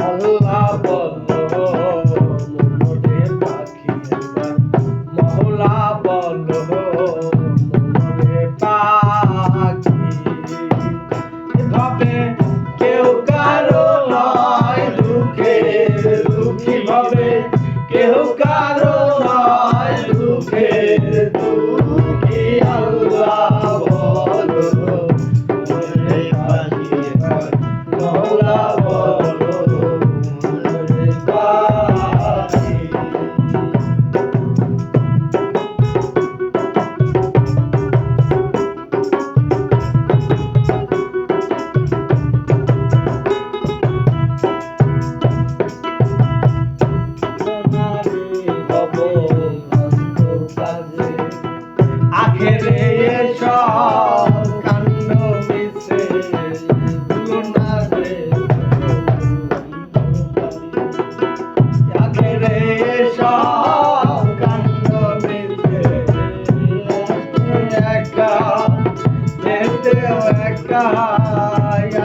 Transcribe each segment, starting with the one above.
আল্লাহ বলো মনে পাখি মহলা বলো মনে পাখি ভাবে কেউ কারো নয় দুঃখের দুঃখী ভাবে কেউ কারো নয় দুঃখের দুঃখী আল্লাহ বলো মনে পাখি মহলা বলো মনে পাখি আখেরে সব কাণ্ড মিছে গুনারে আখেরে সব কাণ্ড মিছে একা যেতেও একা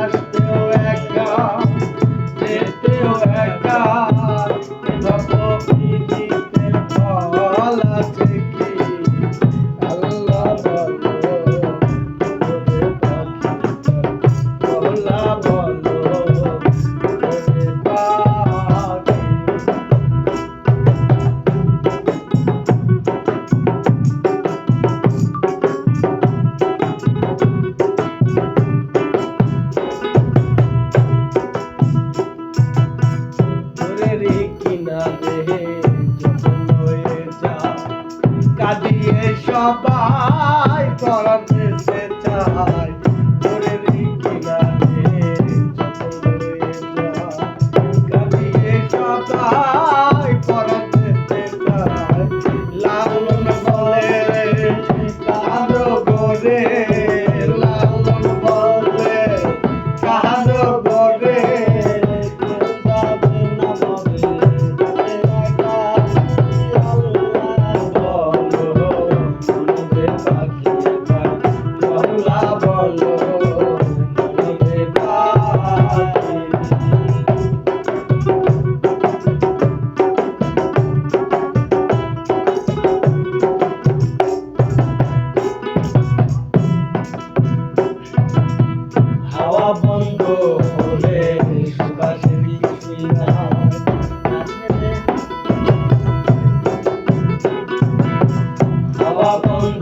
আসতেও একা যেতেও একা ভগবতীতে ফল আছে কি আল্লাহ বলো মনে পাখি আল্লাহ বলো মনে পাখি তোরেরই কিনারে যখন হয়ে যায় কাঁদিয়ে সবাই পড়াতেছে চায় তোরেরই কিনারে যখন হয়ে যায় কাঁদিয়ে সবাই পড়াতেছে চায় লালন বলে কাঁদো গোরে লালন বলে কাঁদো গোরে হাওয়া বন্ধ হলে সুবাসে কিছুই নাই হাওয়া বন্ধ